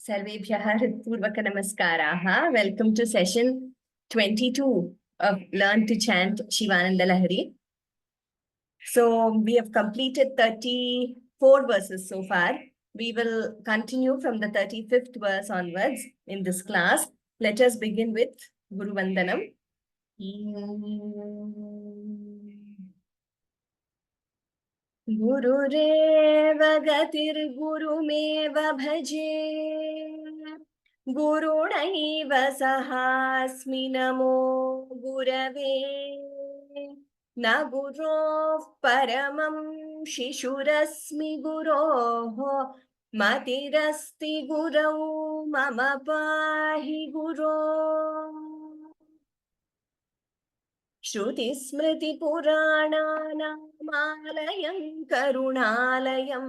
Sarvebhyah Hritpurvaka Namaskaraha. Welcome to session 22 of Learn to Chant Shivananda Lahari. So we have completed 34 verses so far. We will continue from the 35th verse onwards in this class. Let us begin with Guru Vandanam. गुरुरेव गतिर्गुरुमेव भजे गुरुणैव सहास्मि नमो गुरवे न गुरोः परमं शिशुरस्मि गुरोः मतिरस्ति गुरौ मम पाहि गुरो श्रुतिस्मृतिपुराणानामालयं करुणालयं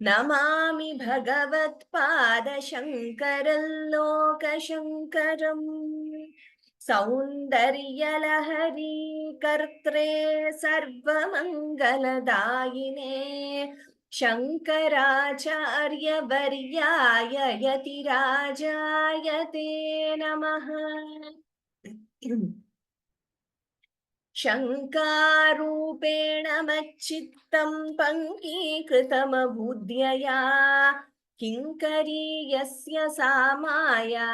नमामि भगवत्पादशङ्करल्लोकशङ्करम् सौन्दर्यलहरी कर्त्रे सर्वमङ्गलदायिने शङ्कराचार्यवर्याय यतिराजाय ते नमः। शङ्कारूपेण मच्चित्तं पङ्कीकृतमभूद्यया किङ्करीयस्य सा माया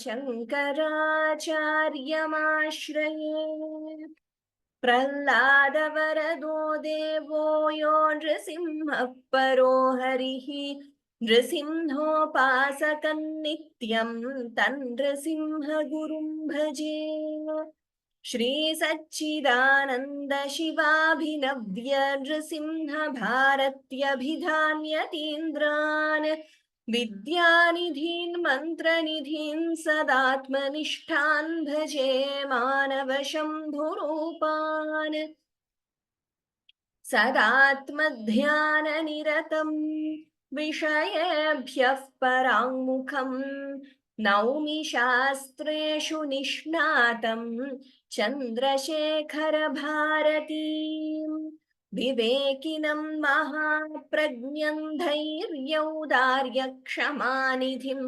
शङ्कराचार्यमाश्रये प्रह्लादवरदो देवो यो नृसिंहः परो हरिः नृसिंहोपासकं नित्यं तन्नृसिंहगुरुं भजे श्री सच्चिदानंद शिवाभिनव्य नृसिंह भारत्यभिधान्यतीन्द्रान् विद्यानिधीन् मन्त्रनिधीन् सदात्मनिष्ठान् भजे मानव शम्भुरूपान् सदात्मध्याननिरतम् विषयेभ्यः पराङ्मुखम् नौमि शास्त्रेषु निष्णातम् चन्द्रशेखर भारतीं विवेकिनं महाप्रज्ञं धैर्यौदार्यक्षमानिधिं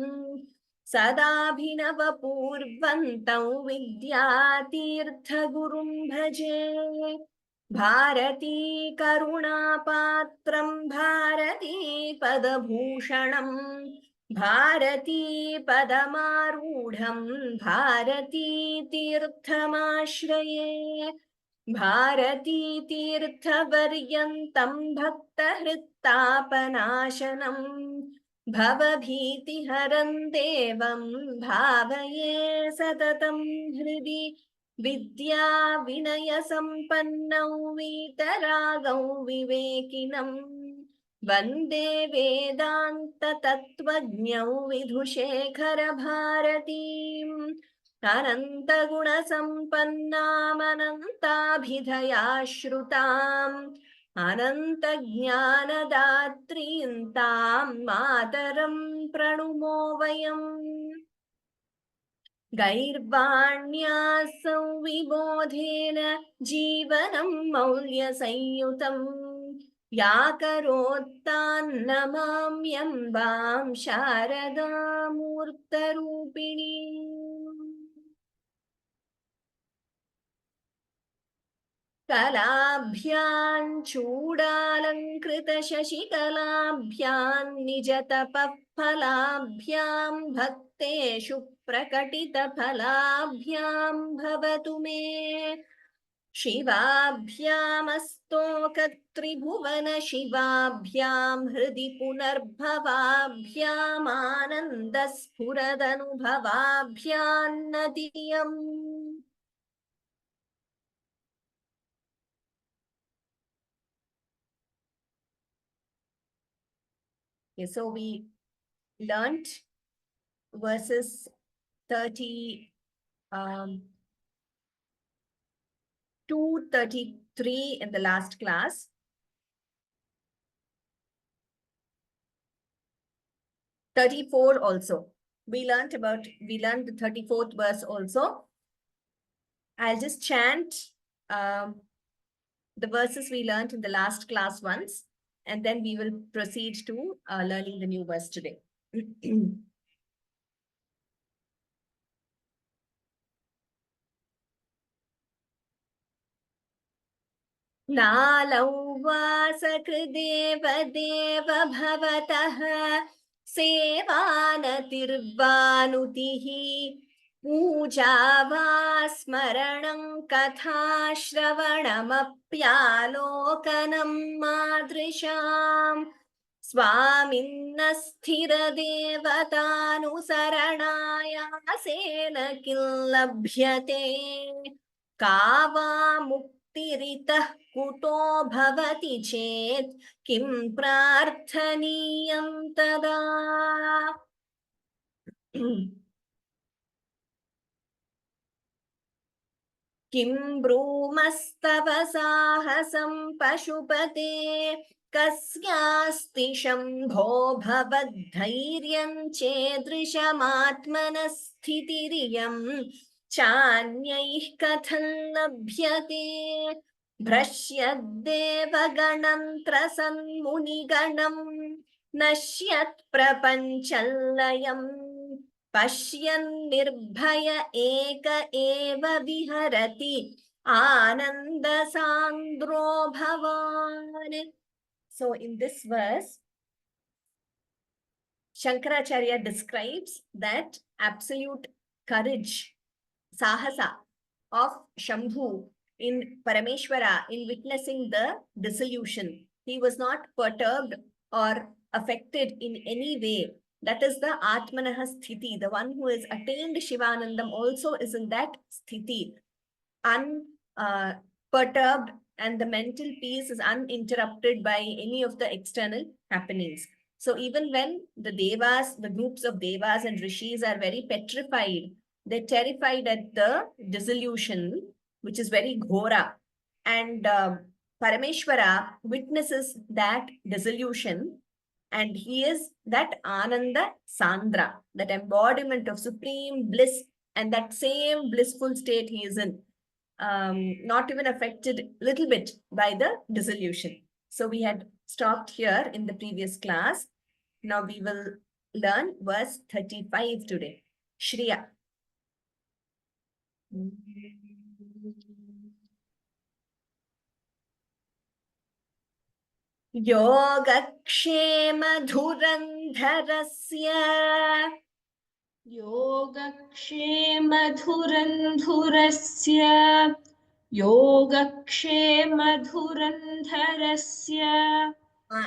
सदाभिनवपूर्वन्तं विद्यातीर्थगुरुं भजे भारती करुणापात्रं भारती पदभूषणं भारती पदमारूढं भारती तीर्थमाश्रये भारती तीर्थवर्यन्तं भक्तहृत्तापनाशनं भवभीतिहरं देवं भावये सततं हृदि विद्या विनय संपन्नौ वीतरागौ विवेकिनं वन्दे वेदान्त तत्त्वज्ञौ विधुशेखर भारतीम् अनन्त गुण संपन्नामनन्ताभिधयाश्रुताम् अनन्त ज्ञानदात्रीं तां मातरं प्रणुमो वयम् गैर्वाण्या संविबोधेन जीवनं मौल्यसंयुतं या करोत्तान्नमाम्यम्बां शारदामूर्तरूपिणी कलाभ्यां चूडालङ्कृत शशिकलाभ्यां निजतपः फलाभ्यां भक्तेषु प्रकटितफलाभ्यां भवतु मे शिवाभ्यामस्तोकत्रिभुवन शिवाभ्यां हृदि पुनर्भवाभ्यामानन्दस्फुरदनुभवाभ्यान्नदीयम् Okay, so we learnt verses 32, 33 in the last class. 34 also. We learnt the 34th verse also. I'll just chant the verses we learnt in the last class once, and then we will proceed to learning the new verse today. नालौ वासकृदेव देव भवतः सेवानतिर्वानुतिः पूजा वा स्मरणं कथा श्रवणमप्यालोकनं मादृशाम् स्वामिन्न स्थिरदेवतानुसरणायासेन किं लभ्यते का वा मुक्तिरितः कुतो भवति चेत् किं प्रार्थनीयं तदा किं ब्रूमस्तव साहसं पशुपते कस्यास्ति शम्भो भवद्धैर्यं चेदृशमात्मनः स्थितिरियं चान्यैः कथं लभ्यते भ्रश्यद्देवगणं त्रसन्मुनिगणं नश्यत् प्रपञ्चलयम् पश्यन् निर्भय एक एव विहरति आनन्दसान्द्रो भवान्. So in this verse, Shankaracharya describes that absolute courage, sahasa of Shambhu in Parameshwara in witnessing the dissolution. He was not perturbed or affected in any way. That is the Atmanaha Sthiti. The one who has attained Shivanandam also is in that Sthiti, unperturbed, and the mental peace is uninterrupted by any of the external happenings. So even when the Devas, the groups of Devas and Rishis are very petrified, they're terrified at the dissolution, which is very ghora. And Parameshwara witnesses that dissolution, and he is that Ananda Sandra, that embodiment of supreme bliss, and that same blissful state he is in, not even affected little bit by the dissolution. So we had stopped here in the previous class. Now we will learn verse 35 today. Shriya. योगक्षेमधुरन्धरस्य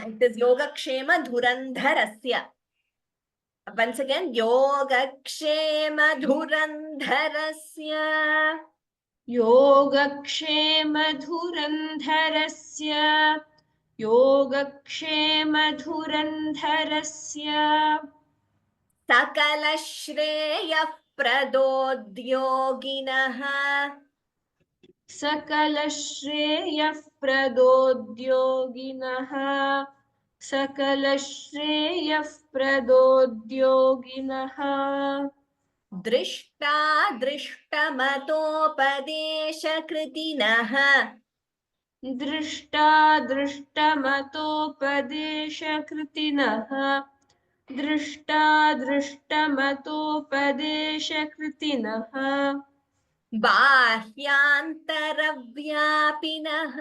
It is Yogakshema-dhurandharasya. Once again, Yogakshema-dhurandharasya. सकलश्रेयप्रदोद्योगिनः दृष्टा दृष्टमतोपदेशकृतिनः बाह्यान्तरव्यापिनः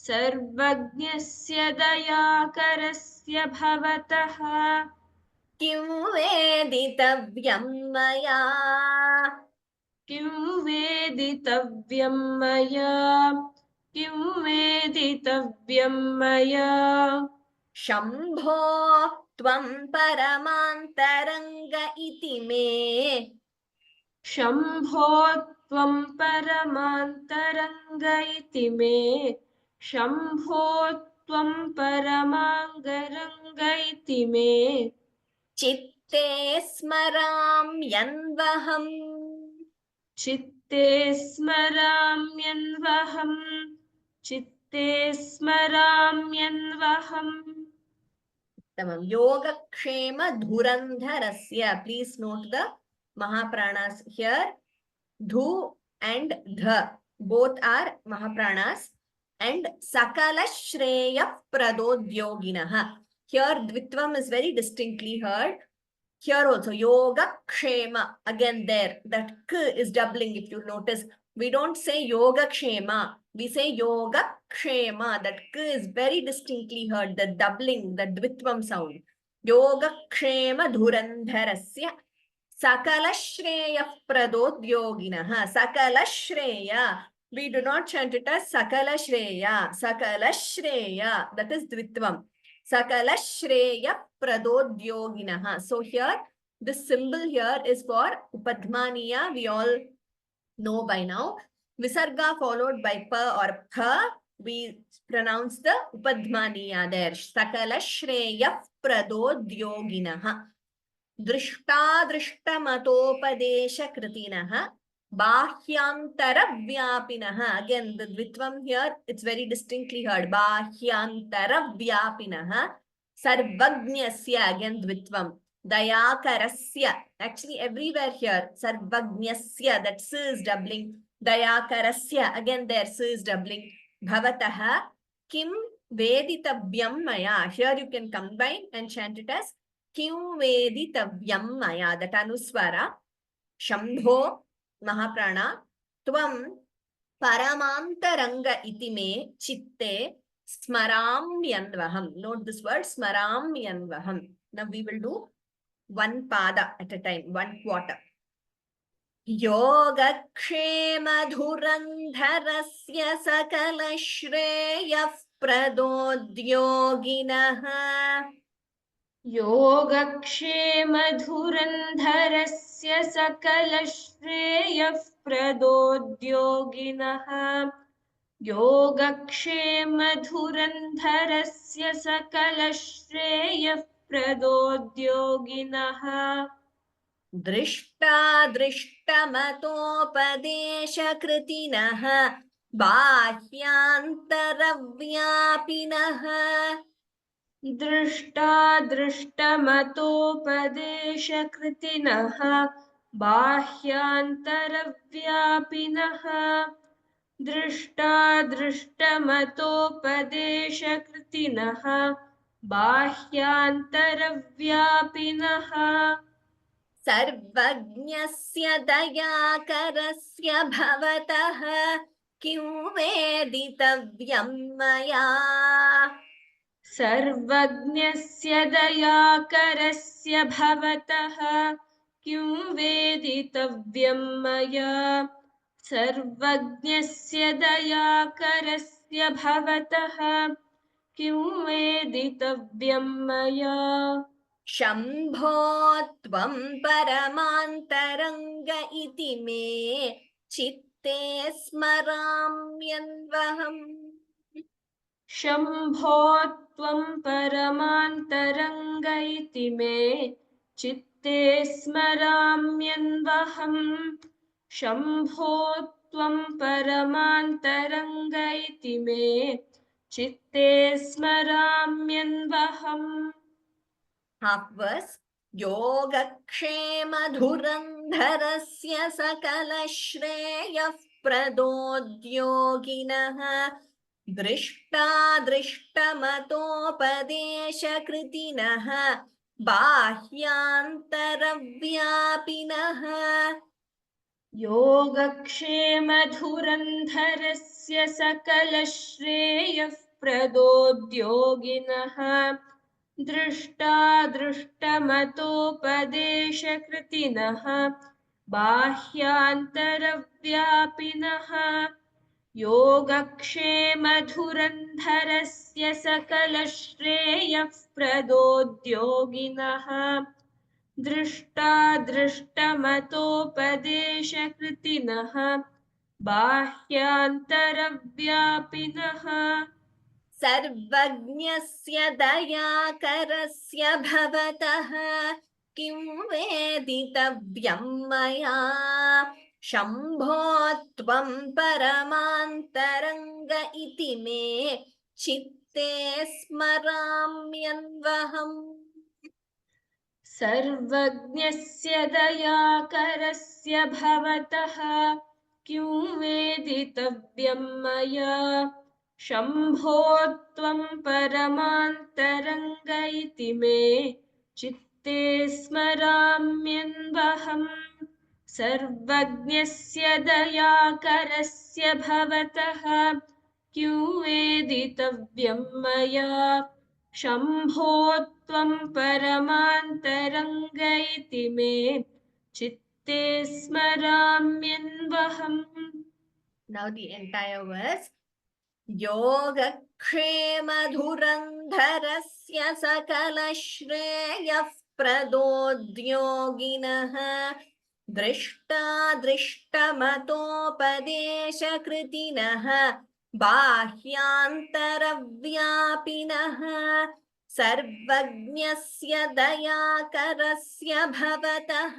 सर्वज्ञस्य दयाकरस्य भवतः किं वेदितव्यं मया शम्भो त्वं परमान्तरङ्ग इति मे चित्ते स्मराम्यन्वहम् चित्ते स्मराम्यन्वहम्। उत्तमम्। योगक्षेम धुरन्धरस्य, please note the Mahapranas here. Dhu and dha, both are Mahapranas. And Sakala Shreya Pradodyoginaha. Here Dvitvam is very distinctly heard. Here also Yoga Kshema, again there, that K is doubling if you notice. We don't say Yoga Kshema, we say Yoga Kshema. That K is very distinctly heard, the doubling, the Dvitvam sound. Yoga Kshema Dhurandharasya Sakala Shreya Pradodyoginaha. Sakala Shreya. We do not chant it as Sakala Shreya. Sakala Shreya. That is Dvitvam. Sakala Shreya Pradodyoginaha. So here, this symbol here is for Upadmaniya. We all know by now. Visarga followed by pa or pha. We pronounce the Upadmaniya there. Sakala Shreya Pradodyoginaha. दृष्टादृष्टमतोपदेशकृतिनः बाह्यांतरव्यापिनः. Again, the Dvitvam here, it's very distinctly heard. बाह्यांतरव्यापिनः. Sarvagnyasya, again Dvitvam. Dayakarasya. Actually, everywhere here, Sarvagnyasya, that S is doubling. Dayakarasya, again there S is doubling. Bhavataha kim veditavyam maya. Here you can combine and chant it as Kyum veditavyam maya, that anuswara. Shambho Mahaprana. Tvam Paramantaranga iti me chitte smaramyanvaham. Note this word, smaramyanvaham. Now we will do one pada at a time, one quarter. Yogakshema dhurandharasya sakala shreyah pradodyoginaha. योगक्षेमधुरन्धरस्य सकलश्रेयः प्रदोद्योगिनः। योगक्षेमधुरन्धरस्य सकलश्रेयः प्रदोद्योगिनः। दृष्टादृष्टमतोपदेशकृतिनः बाह्यान्तरव्यापिनः. दृष्टादृष्टमतोपदेशकृतिनः बाह्यान्तरव्यापिनः। दृष्टादृष्टमतोपदेशकृतिनः बाह्यान्तरव्यापिनः। सर्वज्ञस्य दयाकरस्य भवतः किं वेदितव्यं मया. सर्वज्ञस्य दयाकरस्य भवतः किं वेदितव्यं मया। सर्वज्ञस्य दयाकरस्य भवतः किं वेदितव्यं मया। शम्भो त्वं परमान्तरङ्ग इति मे चित्ते स्मराम्यन्वहम्. शम्भो त्वं परमान्तरङ्ग इति मे चित्ते स्मराम्यन्वहम्। शम्भो त्वं परमान्तरङ्ग इति मे चित्ते स्मराम्यन्वहम्। Half verse. योगक्षेमधुरन्धरस्य सकलश्रेयः प्रदोद्योगिनः दृष्टादृष्टमतोपदेशकृतिनः बाह्यान्तरव्यापिनः. योगक्षेमधुरन्धरस्य सकलश्रेयः प्रदोद्योगिनः दृष्टादृष्टमतोपदेशकृतिनः बाह्यान्तरव्यापिनः। योगक्षेमधुरन्धरस्य सकलश्रेयः प्रदोद्योगिनः दृष्टादृष्टमतोपदेशकृतिनः बाह्यान्तरव्यापिनः। सर्वज्ञस्य दयाकरस्य भवतः किं वेदितव्यं मया. शम्भो त्वं परमान्तरङ्ग इति मे चित्ते स्मराम्यन्वहम्। सर्वज्ञस्य दयाकरस्य भवतः किं वेदितव्यं मया शम्भो त्वं परमान्तरङ्ग इति मे चित्ते स्मराम्यन्वहम्। सर्वज्ञस्य दयाकरस्य भवतः किं वेदितव्यं मया शम्भो त्वं परमान्तरङ्ग इति मे चित्ते स्मराम्यन्वहम्। Now the entire verse. योगक्षेमधुरन्धरस्य सकलश्रेयः प्रदोद्योगिनः दृष्टादृष्टमतोपदेशकृतिनः बाह्यान्तरव्यापिनः सर्वज्ञस्य दयाकरस्य भवतः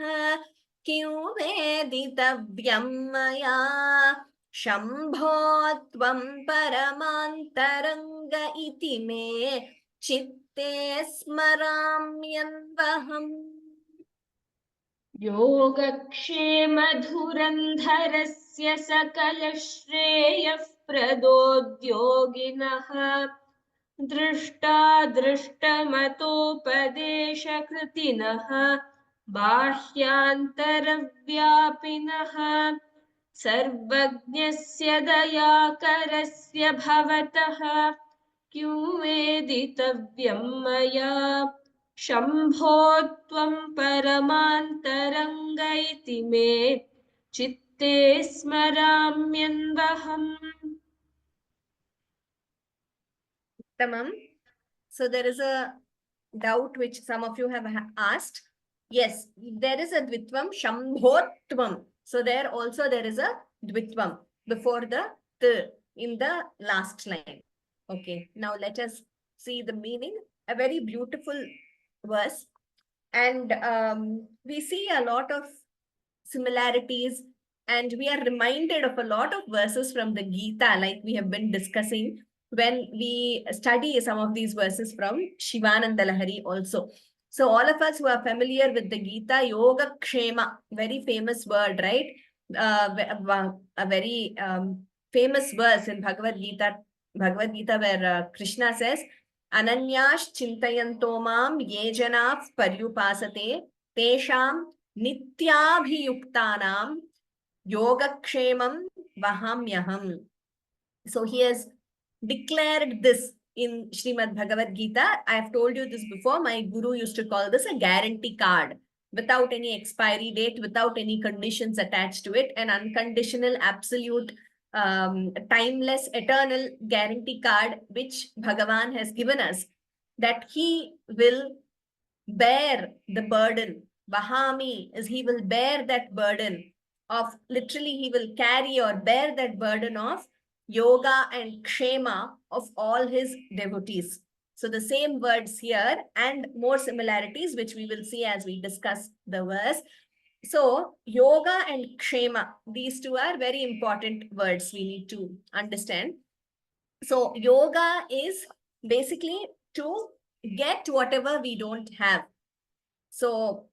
किं वेदितव्यं मया शम्भो त्वं परमान्तरङ्ग इति मे चित्ते स्मराम्यन्वहम्। योगक्षेमधुरन्धरस्य सकलश्रेयः प्रदोद्योगिनः दृष्टादृष्टमतोपदेशकृतिनः बाह्यान्तरव्यापिनः सर्वज्ञस्य दयाकरस्य भवतः किं वेदितव्यं मया शम्भो त्वं परमान्तरङ्ग इति मे चित्ते स्मराम्यन्वहम्। Tamam. So there is a doubt which some of you have asked. Yes, there is a dvitvam, shambhotvam. So there also there is a dvitvam before the in the last line. Okay, now let us see the meaning. A very beautiful verse. And we see a lot of similarities, and we are reminded of a lot of verses from the Gita, like we have been discussing when we study some of these verses from Shivananda Lahari also. So all of us who are familiar with the Gita, Yoga Kshema, very famous word, right? A very famous verse in Bhagavad Gita where Krishna says, Ananyash chintayanto mam ye janah paryupasate tesham nityabhiyuktanam yogakshemam vahamyaham. So he has declared this in Srimad Bhagavad Gita. I have told you this before. My guru used to call this a guarantee card, without any expiry date, without any conditions attached to it, an unconditional, absolute, timeless, eternal guarantee card which Bhagavan has given us, that he will bear the burden. Vahami is he will bear that burden of, literally he will carry or bear that burden of yoga and kshema of all his devotees. So the same words here and more similarities, which we will see as we discuss the verse. So yoga and kshema, these two are very important words we need to understand. So yoga is basically to get whatever we don't have. So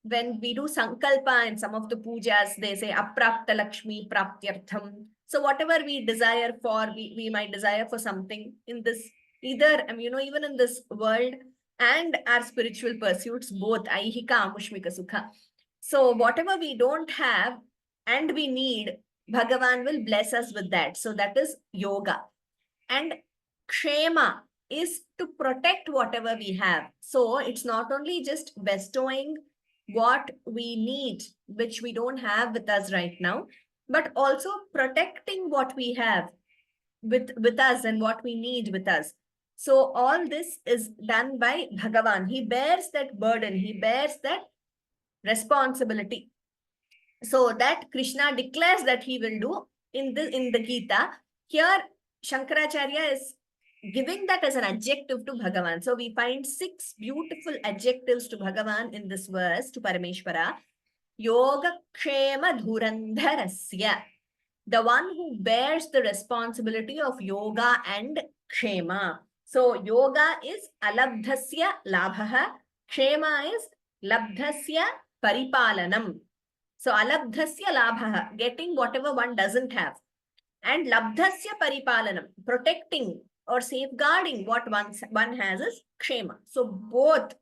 when we do sankalpa in some of the pujas, they say aprapta lakshmi praptyartham. So whatever we desire for, we might desire for something in this, either, even in this world and our spiritual pursuits, both aihika, amushmika, sukha. So whatever we don't have and we need, Bhagavan will bless us with that. So that is yoga. And kshema is to protect whatever we have. So it's not only just bestowing what we need, which we don't have with us right now, but also protecting what we have with us and what we need with us. So all this is done by Bhagavan. He bears that burden. He bears that responsibility. So that Krishna declares that he will do in the Gita. Here, Shankaracharya is giving that as an adjective to Bhagavan. So we find 6 beautiful adjectives to Bhagavan in this verse, to Parameshwara. Yogakshema Dhurandharasya. The one who bears the responsibility of yoga and kshema. So yoga is alabdhasya labhaha, kshema is labdhasya paripalanam. So alabdhasya labhaha, getting whatever one doesn't have, and labdhasya paripalanam, protecting or safeguarding what one has is kshema. So both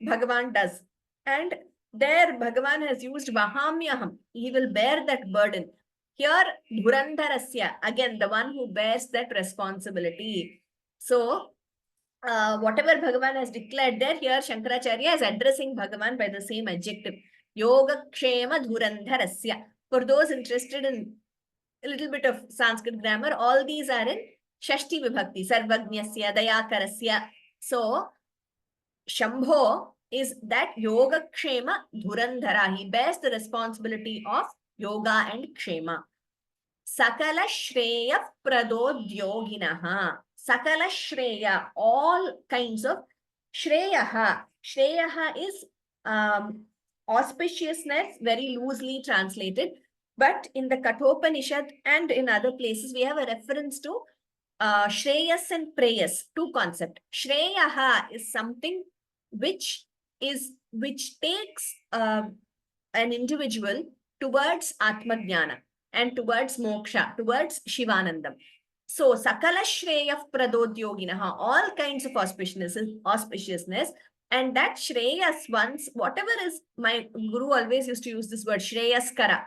Bhagavan does. And there Bhagavan has used Vahamyaham. He will bear that burden. Here, Dhurandharasya, again, the one who bears that responsibility. So, whatever Bhagavan has declared there, here Shankaracharya is addressing Bhagavan by the same adjective. Yogakshema Dhurandharasya. For those interested in a little bit of Sanskrit grammar, all these are in Shashti Vibhakti, Sarvagnyasya, Dayakarasya. So, Shambho is that Yoga Kshema Dhurandhara. He bears the responsibility of yoga and kshema. Sakala Shreya Pradodyoginaha. Sakala Shreya, all kinds of Shreyaha. Shreyaha is auspiciousness, very loosely translated. But in the Kathopanishad and in other places, we have a reference to Shreyas and Preyas, two concepts. Shreyaha is something which takes an individual towards Atmajnana and towards moksha, towards Shivanandam. So, Sakala Shreya Pradodyoginaha, all kinds of auspiciousness, and that Shreyas once, whatever is, my guru always used to use this word, Shreyaskara.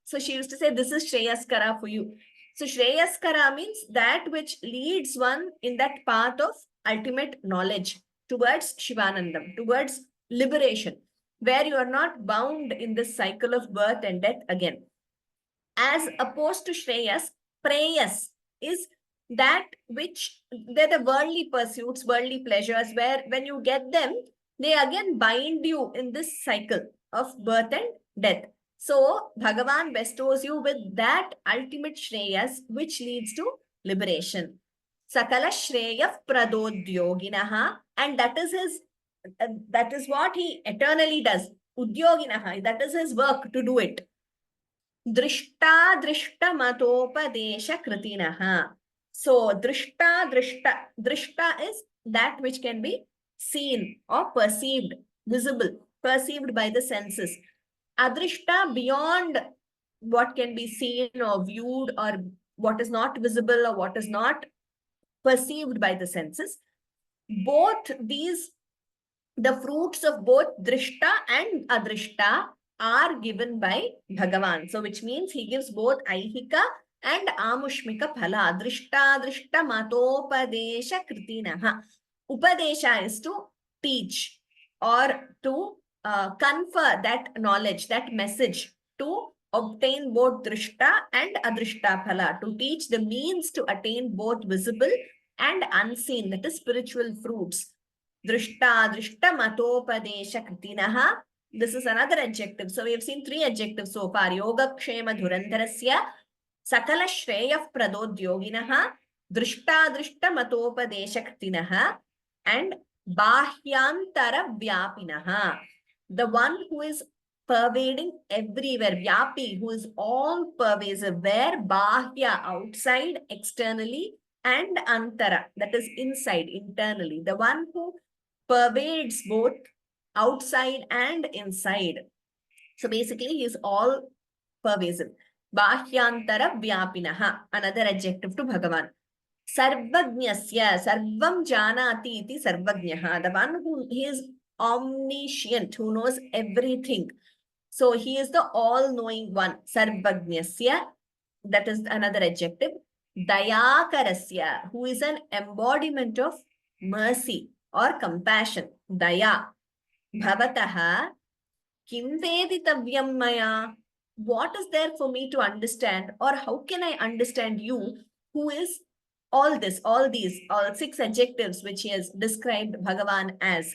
So, she used to say, this is Shreyaskara for you. So, Shreyaskara means that which leads one in that path of ultimate knowledge towards Shivanandam, towards liberation, where you are not bound in this cycle of birth and death again. As opposed to Shreyas, Preyas is that which, they're the worldly pursuits, worldly pleasures, where when you get them, they again bind you in this cycle of birth and death. So, Bhagavan bestows you with that ultimate Shreyas, which leads to liberation. Sakala Shreya Pradodyoginaha, and that is what he eternally does. Udyoginaha, that is his work to do it. Drishta Drishta Matopadesha Kritinaha. So, Drishta is that which can be seen or perceived, visible, perceived by the senses. Adrishta, beyond what can be seen or viewed, or what is not visible or what is not perceived by the senses. Both these, the fruits of both Drishta and Adrishta are given by Bhagavan. So, which means he gives both Aihika and Amushmika Phala. Drishta Matopadesha Kritinaha. Upadesha is to teach or to confer that knowledge, that message, to obtain both Drishta and Adrishta Phala, to teach the means to attain both visible and unseen, that is spiritual fruits. Drishta Matopadesha Kritinaha. This is another adjective. So we have seen three adjectives so far. Yoga Kshema Dhurandharasya, Sakala Shreya Pradodyoginaha, Drishta Matopadesha Kritinaha, and Bahyantara Vyapinaha. The one who is pervading everywhere, Vyapi, who is all pervasive, where Bahya, outside, externally, and Antara, that is inside, internally. The one who pervades both outside and inside. So basically, he is all pervasive. Bahyantara Vyapinaha, another adjective to Bhagavan. Sarvagnyasya, Sarvam Janati iti Sarvagnyaha, the one who he is omniscient, who knows everything. So he is the all-knowing one. Sarvagnyasya, that is another adjective. Dayakarasya, who is an embodiment of mercy or compassion. Daya. Bhavataha kim veditavyam maya. What is there for me to understand, or how can I understand you, who is all these, all six adjectives which he has described Bhagavan as.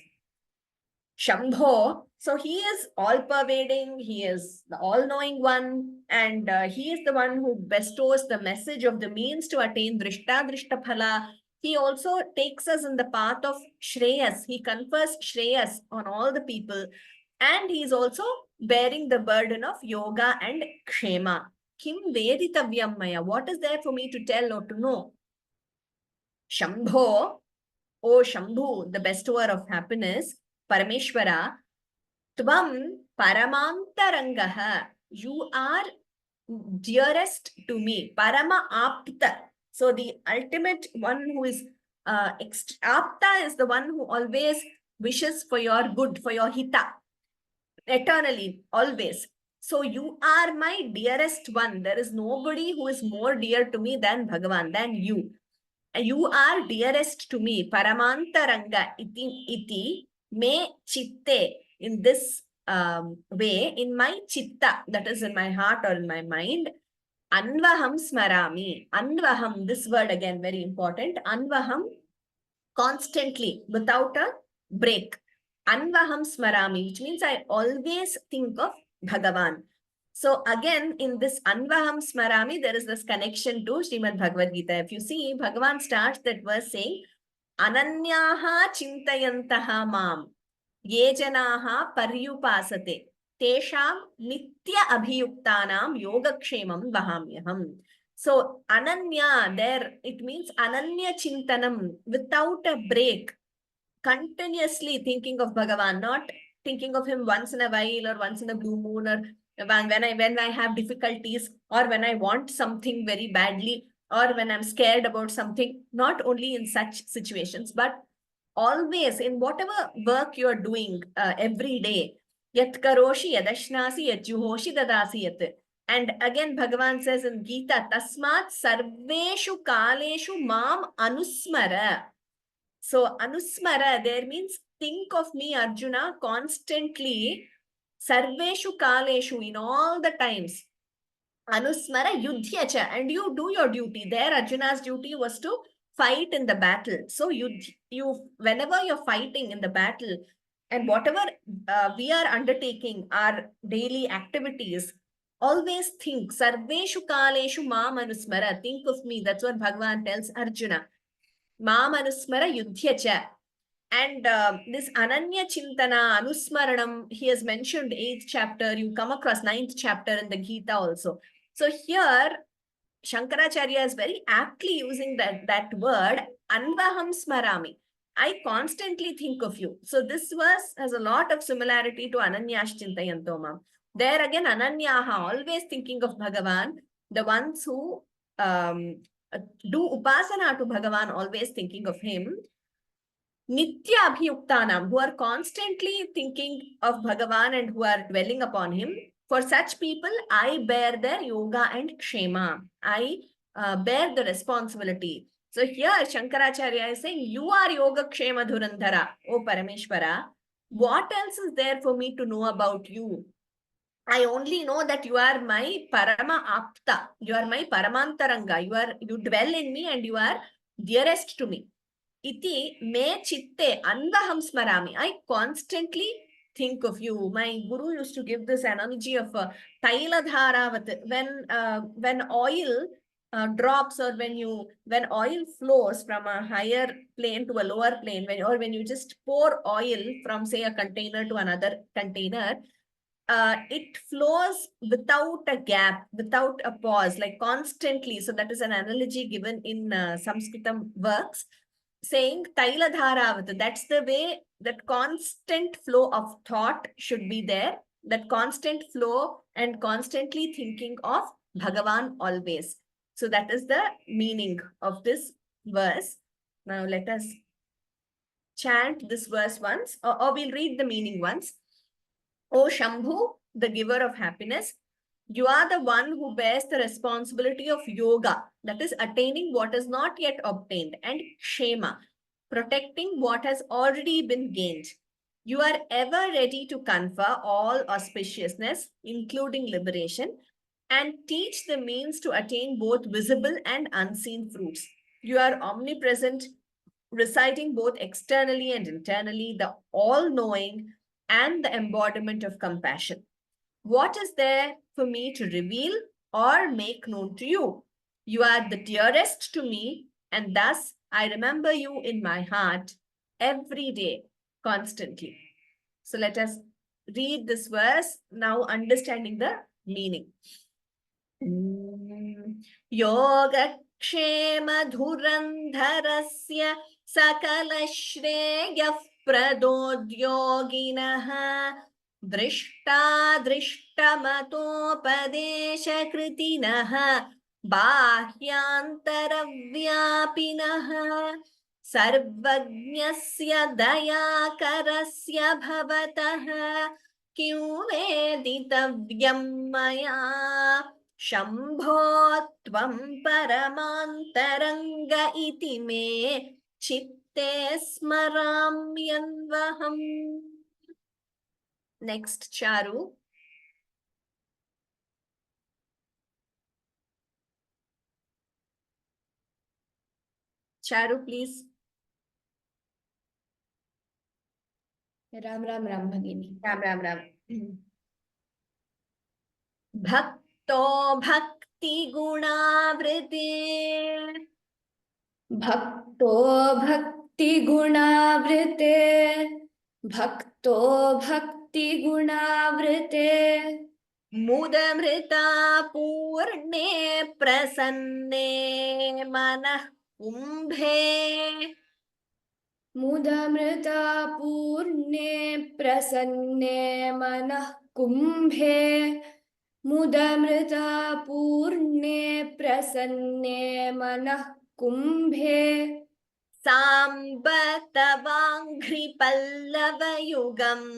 Shambho, so he is all-pervading, he is the all-knowing one, and he is the one who bestows the message of the means to attain Drishta Phala. He also takes us in the path of Shreyas. He confers Shreyas on all the people. And he is also bearing the burden of yoga and kshema. Kim veditavyam maya? What is there for me to tell or to know? Shambho, O Shambhu, the bestower of happiness, Parameshwara, Tvam Paramantarangaha. You are dearest to me. Parama Apta. So the ultimate one who is Apta is the one who always wishes for your good, for your hita, eternally, always. So you are my dearest one. There is nobody who is more dear to me than Bhagavan, than you. You are dearest to me. Paramantaranga iti me chitte. In this way, in my chitta, that is in my heart or in my mind, Anvaham smarami. Anvaham, this word again very important. Anvaham, constantly, without a break. Anvaham smarami, which means I always think of Bhagavan. So again, in this Anvaham smarami, there is this connection to Srimad Bhagavad Gita. If you see, Bhagavan starts that verse saying, Ananyaha chintayantaha mam, ye janaha paryupasate, tesham nitya abhiyuktanam yogakshemam vahamyaham. So Ananya, there it means Ananya Chintanam, without a break, continuously thinking of Bhagavan, not thinking of him once in a while or once in a blue moon or when I have difficulties or when I want something very badly or when I'm scared about something, not only in such situations, but always in whatever work you are doing every day. Yat karoshi yadashnasi yat juhoshi dadasi yat. And again, Bhagavan says in Gita, Tasmat sarveshu kaleshu mam anusmara. So anusmara there means think of me, Arjuna, constantly, sarveshu kaleshu, in all the times. Anusmara yudhyacha, and you do your duty. There, Arjuna's duty was to fight in the battle. So you whenever you're fighting in the battle, and whatever we are undertaking, our daily activities, always think, sarveshu kaleshu mam anusmara, think of me. That's what Bhagavan tells Arjuna. Mam anusmara yudhyacha. And this Ananya Chintana, Anusmaranam, he has mentioned 8th chapter. You come across 9th chapter in the Gita also. So here, Shankaracharya is very aptly using that word, Anvaham Smarami. I constantly think of you. So this verse has a lot of similarity to Ananyash Chintayantoma. There again, Ananyaha, always thinking of Bhagavan, the ones who do upasana to Bhagavan, always thinking of him. Nitya Abhiyuktanam, who are constantly thinking of Bhagavan and who are dwelling upon him. For such people, I bear their yoga and kshema. I bear the responsibility. So here Shankaracharya is saying, you are yoga kshema dhurandhara, O Parameshwara. What else is there for me to know about you? I only know that you are my Parama Apta. You are my Paramantaranga. You dwell in me and you are dearest to me. Iti me chitte anvaham smarami. I constantly think of you. My guru used to give this analogy of taila dharavat. When oil drops or when oil flows from a higher plane to a lower plane, when you just pour oil from say a container to another container, it flows without a gap, without a pause, like constantly. So that is an analogy given in Sanskritam works, saying Taila Dharavat. That's the way that constant flow of thought should be there. That constant flow and constantly thinking of Bhagavan always. So that is the meaning of this verse. Now let us chant this verse once, or we'll read the meaning once. O Shambhu, the giver of happiness, you are the one who bears the responsibility of yoga, that is attaining what is not yet obtained, and kshema, protecting what has already been gained. You are ever ready to confer all auspiciousness, including liberation, and teach the means to attain both visible and unseen fruits. You are omnipresent, residing both externally and internally, the all-knowing and the embodiment of compassion. What is there for me to reveal or make known to you? You are the dearest to me, and thus I remember you in my heart every day, constantly. So let us read this verse now understanding the meaning. योगक्षेम धुरन्धरस्य सकलश्रेयः प्रदोद्योगिनः दृष्टादृष्टमतोपदेशकृतिनः बाह्यान्तरव्यापिनः सर्वज्ञस्य दयाकरस्य भवतः किं वेदितव्यं मया शम्भो त्वं परमान्तरङ्ग इति मे चित्ते स्मराम्यन्वहम्. Next, Charu. Charu, please. Ram Ram Ram भगिनी. Ram Ram Ram. भक्तो भक्ति गुणावृते भक्तो भक्ति गुणावृते भक्तो भक्ति गुणावृते मुदमृता पूर्णे प्रसन्ने मनः कुम्भे मुदमृता पूर्णे प्रसन्ने मनः कुम्भे मुदमृता पूर्णे प्रसन्ने मनः कुम्भे साम्ब तवाङ्घ्रिपल्लवयुगम्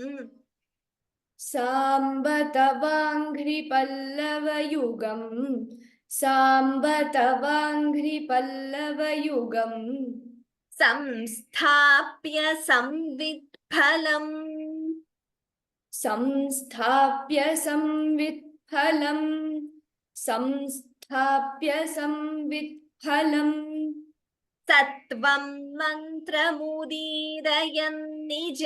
साम्ब तवाङ्घ्रिपल्लवयुगम् साम्ब तवाङ्घ्रिपल्लवयुगम् संस्थाप्य संवित्फलम् संस्थाप्य संवित्फलम् संस्थाप्य संवित्फलम् सत्वं मन्त्रमुदीरयन् निज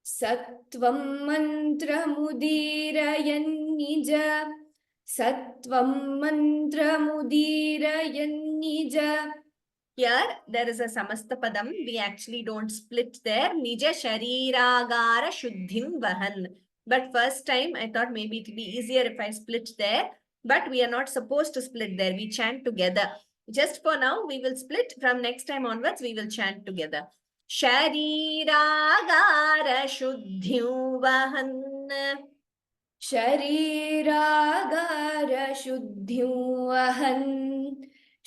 सत्वं मन्त्रमुदीरयन् निज सत्वं मन्त्रमुदीरयन् निज. Here there is a samastapadam. We actually don't split there. Nija shariragara shuddhim vahan. But first time I thought maybe it will be easier if I split there. But we are not supposed to split there. We chant together. Just for now, we will split. From next time onwards, we will chant together. Shariragara shuddhim vahan. शरीरागार शुद्धिं वहन्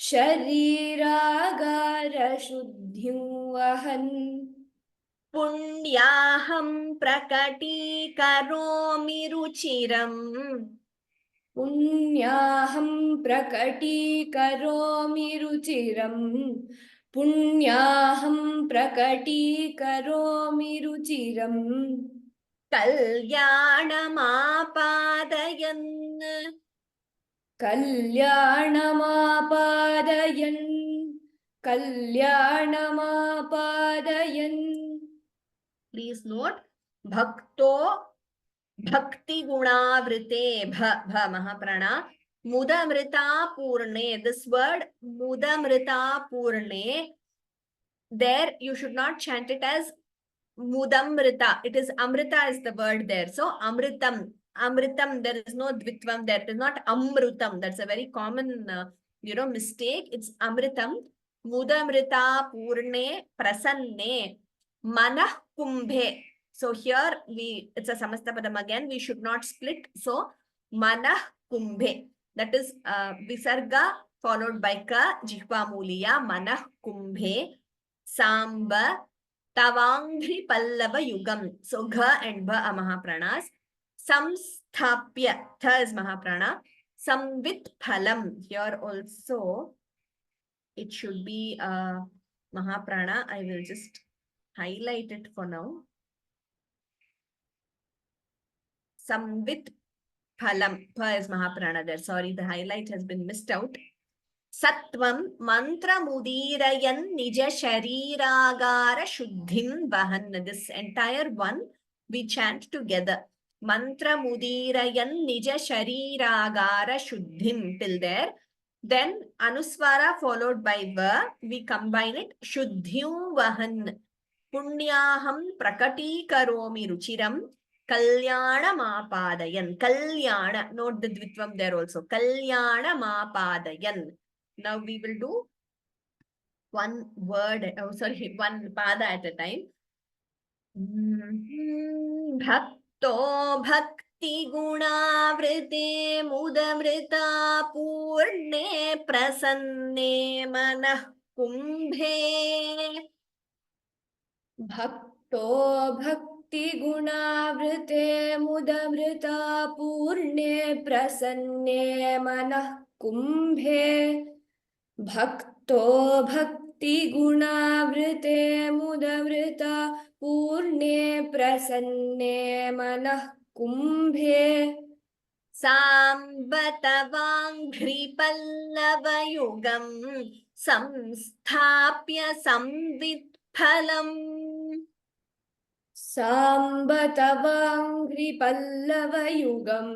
शरीरागार शुद्धिं वहन् पुण्याहं प्रकटीकरोमि रुचिरम् पुण्याहं प्रकटीकरोमि रुचिरम् पुण्याहं प्रकटीकरोमि रुचिरम् कल्याणमापादयन् कल्याणमापादयन् कल्याणमापादयन्. Please note, भक्तो भक्ति गुणावृते भ महाप्राणा मुदमृता पूर्णे. This word मुदमृता पूर्णे, there you should not chant it as Mudamrita. It is Amrita is the word there. So Amritam, Amritam, there is no Dvitvam there. It is not Amrutam. That's a very common, mistake. It's Amritam. Mudamrita Purne Prasanne Manah Kumbhe. So here it's a Samastapadam again. We should not split. So Manah Kumbhe. That is Visarga followed by Ka, Jihva Muliya, Manah Kumbhe, Samba, Tavangri Pallava Yugam. So Gha and Bha are Mahapranas. Samsthapya, Tha is Mahaprana. Samvit Phalam. Here also it should be Mahaprana. I will just highlight it for now. Samvit Phalam. Pha is Mahaprana there. Sorry, the highlight has been missed out. Sattvam mantra mudirayan nija shariragara shuddhim vahan. This entire one we chant together. Mantra mudirayan nija shariragara shuddhim till there. Then Anuswara followed by Va. We combine it. Shuddhim vahan. Punyaham prakati karomi ruchiram. Kalyanamaapadayan. Kalyana. Note the dvitvam there also. Kalyanamaapadayan. Now we will do one word, oh sorry, one pada at a time. Bhakto bhakti gunavrite mudamrita purne prasanne manah kumbhe. भक्तो भक्तिगुणावृते मुदमृता पूर्णे प्रसन्ने मनः कुम्भे भक्तो भक्तिगुणावृते मुदमृता पूर्णे प्रसन्ने मनः कुम्भे Sambatavanghripallavayugam samsthapya samvitphalam. साम्बतवाङ्घ्रिपल्लवयुगं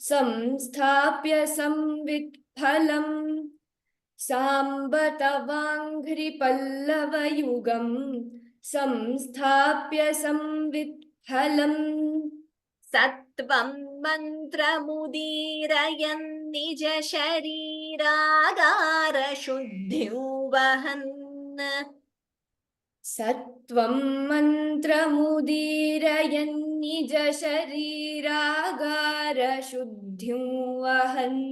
संस्थाप्य संवित्फलम् साम्बतवाङ्घ्रिपल्लवयुगं संस्थाप्य संवित्फलम् Sattvam mantramudirayan nija shariragara shuddhyuvahan. सत्वं मन्त्रमुदीरयन् निज शरीरागारशुद्धिं वहन्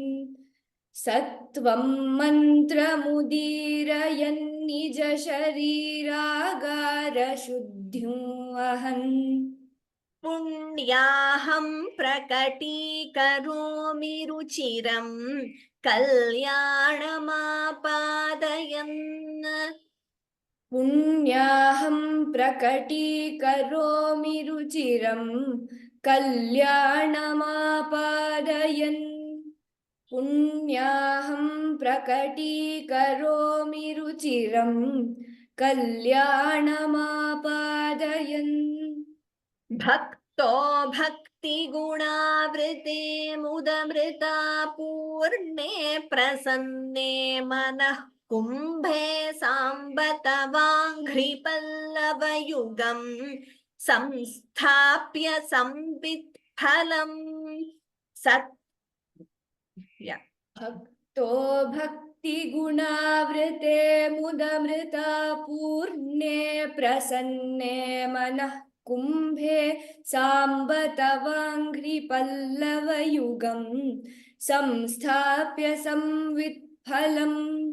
सत्वं मन्त्रमुदीरयन् निज शरीरागारशुद्धिं वहन् पुण्याहं प्रकटीकरोमि रुचिरं कल्याणमापादयन्. पुण्याहं प्रकटीकरोमि रुचिरं कल्याणमापादयन् पुण्याहं प्रकटीकरोमि रुचिरं कल्याणमापादयन् भक्तो भक्तिगुणावृते मुदमृता पूर्णे प्रसन्ने मनः कुम्भे साम्बतवाङ्घ्रिपल्लवयुगं संस्थाप्य संवित्फलम्. सत् yeah. भक्तो भक्तिगुणावृते मुदमृता पूर्णे प्रसन्ने मनः कुम्भे साम्बतवाङ्घ्रिपल्लवयुगं संस्थाप्य संवित्फलम्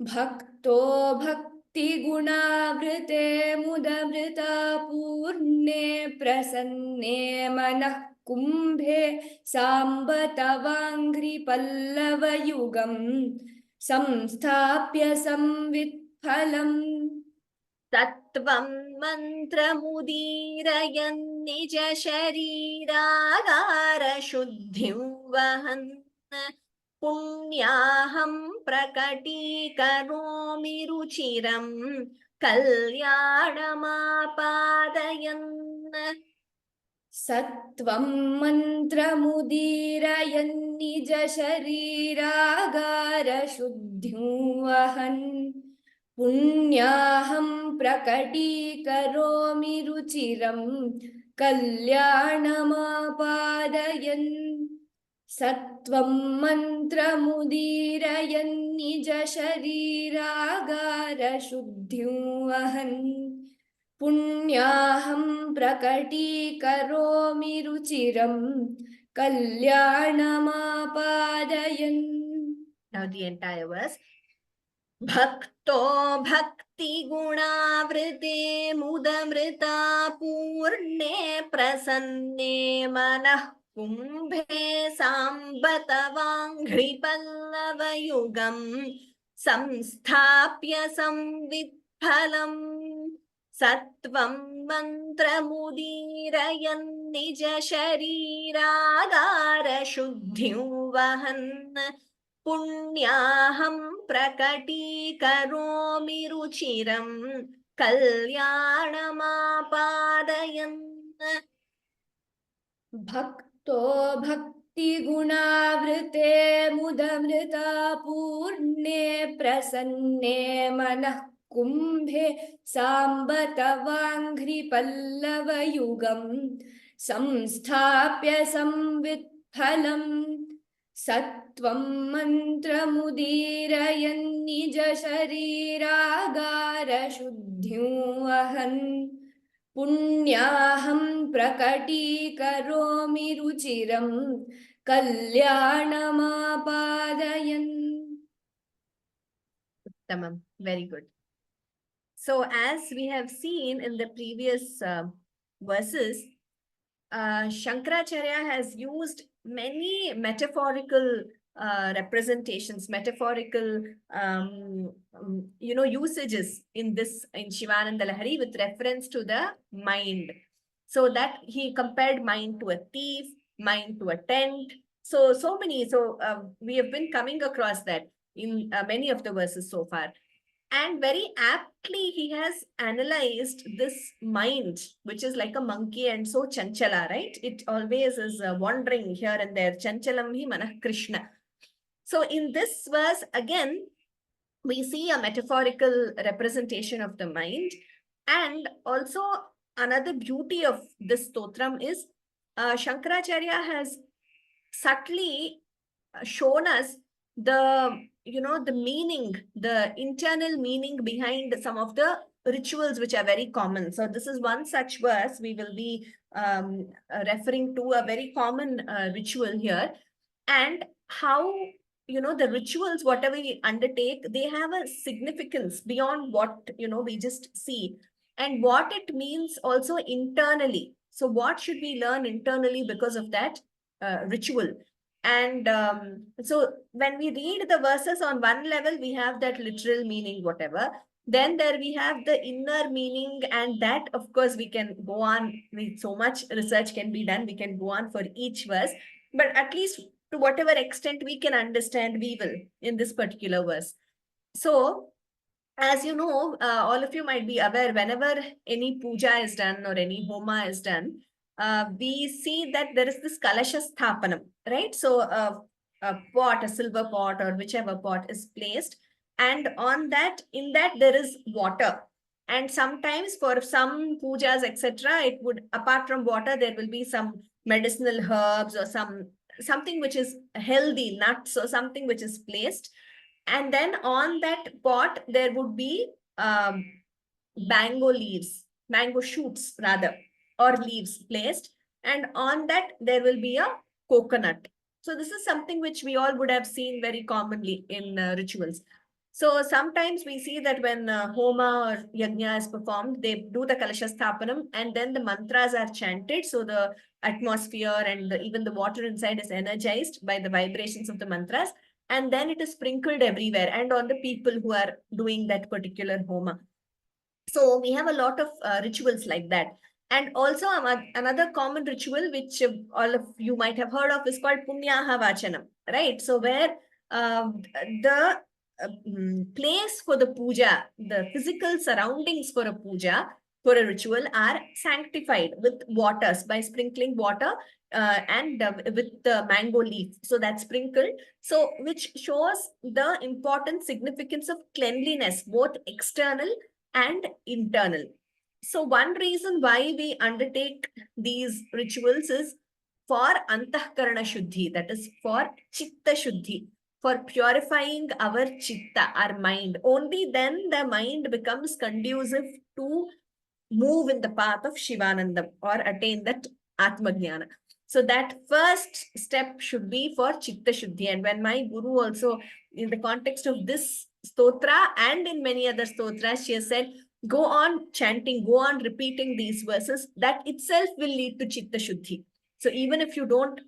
भक्तो भक्तिगुणावृते मुदमृता पूर्णे प्रसन्ने मनः कुम्भे साम्बतवाङ्घ्रिपल्लवयुगं संस्थाप्य संवित्फलम् तत्त्वं मन्त्रमुदीरयन् निज शरीरागारशुद्धिं वहन् पुण्याहं प्रकटीकरोमि रुचिरं कल्याणमापादयन्. सत्वं मन्त्रमुदीरयन् निज शरीरागारशुद्धिं वहन् पुण्याहं प्रकटीकरोमि रुचिरं कल्याणमापादयन् सत्वं मन्त्रमुदीरयन् निज शरीरागारशुद्धिं वहन् पुण्याहं प्रकटीकरोमि रुचिरं कल्याणमापादयन्. Now the entire verse. भक्तो भक्तिगुणावृते मुदमृता पूर्णे प्रसन्ने मनः कुम्भे साम्बतवाङ्घ्रिपल्लवयुगं संस्थाप्य संवित्फलम्. सत्वं मन्त्रमुदीरयन् निज शरीरागारशुद्धिं वहन् पुण्याहं प्रकटीकरोमि रुचिरं कल्याणमापादयन्. भक्तो भक्तिगुणावृते मुदमृता पूर्णे प्रसन्ने मनः कुम्भे साम्बतवाङ्घ्रिपल्लवयुगं संस्थाप्य संवित्फलम् सत्वं मन्त्रमुदीरयन् निज शरीरागारशुद्धिं वहन् पुण्याहं प्रकटीकरोमि रुचिरं कल्याणमापादयन्. Tamam, very good. So as we have seen in the previous verses, Shankaracharya has used many metaphorical representations, metaphorical usages in Shivananda Lahari with reference to the mind. So that he compared mind to a thief, mind to a tent. So many. So we have been coming across that in many of the verses so far. And very aptly, he has analyzed this mind, which is like a monkey and so chanchala, right? It always is wandering here and there. Chanchalam hi manah Krishna. So in this verse, again, we see a metaphorical representation of the mind. And also another beauty of this stotram is Shankaracharya has subtly shown us the meaning, the internal meaning behind some of the rituals which are very common. So this is one such verse. We will be referring to a very common ritual here, and how the rituals, whatever we undertake, they have a significance beyond what we just see, and what it means also internally. So what should we learn internally because of that ritual? And so when we read the verses, on one level, we have that literal meaning, whatever. Then there we have the inner meaning, and that, of course, we can go on with so much research can be done. We can go on for each verse, but at least to whatever extent we can understand, we will in this particular verse. So, as you know, all of you might be aware, whenever any puja is done or any homa is done, we see that there is this kalasha sthapanam, right? So a pot, a silver pot or whichever pot is placed, and on that, in that there is water. And sometimes for some pujas, etc., it would, apart from water, there will be some medicinal herbs or something which is healthy, nuts or something which is placed. And then on that pot, there would be mango shoots rather, or leaves placed. And on that, there will be a coconut. So this is something which we all would have seen very commonly in rituals. So sometimes we see that when homa or yajna is performed, they do the kalasha sthapanam, and then the mantras are chanted. So the atmosphere and even the water inside is energized by the vibrations of the mantras. And then it is sprinkled everywhere and on the people who are doing that particular homa. So we have a lot of rituals like that. And also another common ritual which all of you might have heard of is called Punyaha Vachanam, right? So where the place for the puja, the physical surroundings for a puja, for a ritual, are sanctified with waters by sprinkling water and with the mango leaf. So that's sprinkled. So which shows the important significance of cleanliness, both external and internal. So one reason why we undertake these rituals is for antahkarana shuddhi, that is for chitta shuddhi, for purifying our chitta, our mind. Only then the mind becomes conducive to move in the path of Shivanandam or attain that Atmajnana. So that first step should be for chitta shuddhi. And when my guru also, in the context of this stotra and in many other stotras, she has said, go on chanting, go on repeating these verses. That itself will lead to chitta shuddhi. So even if you don't